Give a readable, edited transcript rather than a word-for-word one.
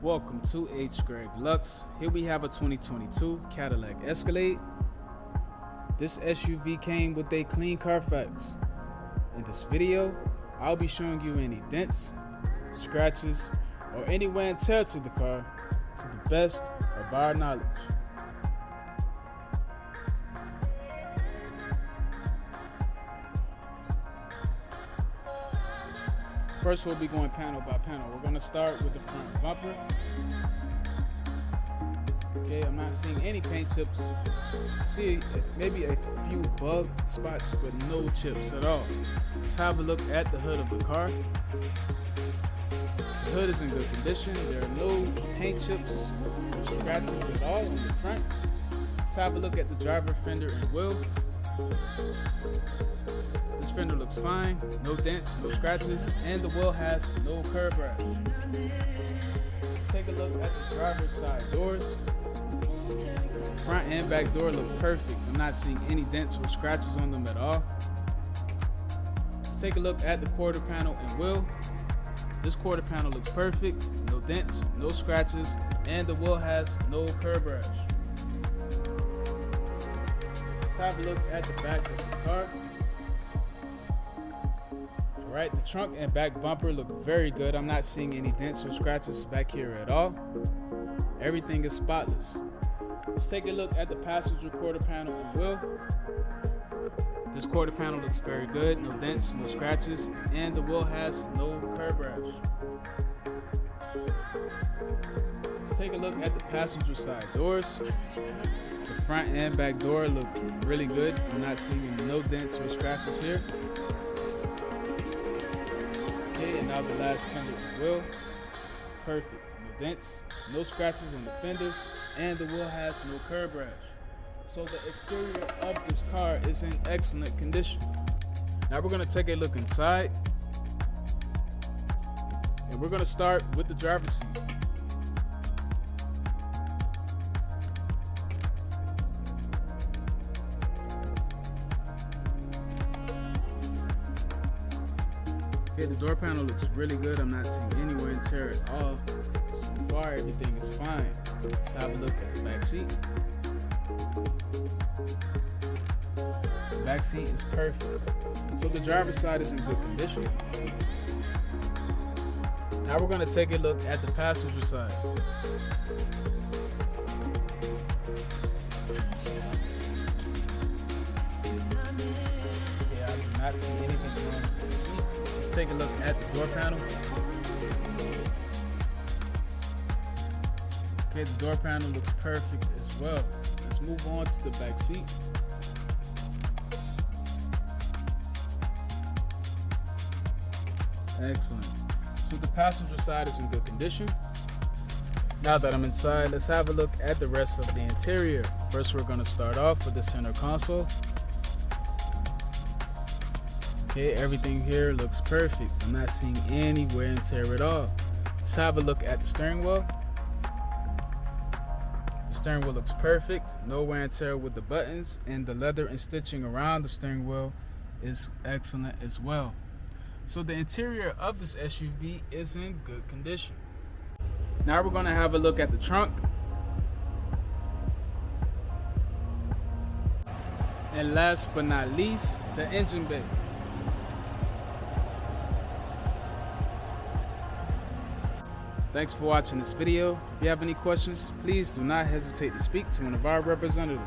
Welcome to H. Greg Lux. Here we have a 2022 Cadillac Escalade. This SUV came with a clean carfax. In this video, I'll be showing you any dents, scratches, or any wear and tear to the car to the best of our knowledge. First, we'll be going panel by panel. We're going to start with the front bumper. Okay, I'm not seeing any paint chips. See maybe a few bug spots, but no chips at all. Let's have a look at the hood of the car. The hood is in good condition. There are no paint chips or scratches at all on the front. Let's have a look at the driver fender and wheel. This fender looks fine, no dents, no scratches, and the wheel has no curb rash. Let's take a look at the driver's side doors. The front and back door look perfect. I'm not seeing any dents or scratches on them at all. Let's take a look at the quarter panel and wheel. This quarter panel looks perfect, no dents, no scratches, and the wheel has no curb rash. Let's have a look at the back of the car. Alright, the trunk and back bumper look very good. I'm not seeing any dents or scratches back here at all. Everything is spotless. Let's take a look at the passenger quarter panel and wheel. This quarter panel looks very good. No dents, no scratches, and the wheel has no curb rash. Let's take a look at the passenger side doors. The front and back door look really good. I'm not seeing no dents or scratches here. Okay, and now the last fender and wheel. Perfect. No dents, no scratches on the fender, and the wheel has no curb rash. So the exterior of this car is in excellent condition. Now we're going to take a look inside. And we're going to start with the driver's seat. Okay, the door panel looks really good. I'm not seeing any wear and tear at all. So far, everything is fine. Let's have a look at the back seat. The back seat is perfect. So the driver's side is in good condition. Now we're going to take a look at the passenger side. Okay, I do not see anything wrong with the seat. Let's take a look at the door panel. Okay, the door panel looks perfect as well. Let's move on to the back seat. Excellent. So the passenger side is in good condition. Now that I'm inside, let's have a look at the rest of the interior. First, we're going to start off with the center console. Okay, everything here looks perfect. I'm not seeing any wear and tear at all. Let's have a look at the steering wheel. The steering wheel looks perfect. No wear and tear with the buttons, and the leather and stitching around the steering wheel is excellent as well. So the interior of this SUV is in good condition. Now we're going to have a look at the trunk. And last but not least, the engine bay. Thanks for watching this video. If you have any questions, please do not hesitate to speak to one of our representatives.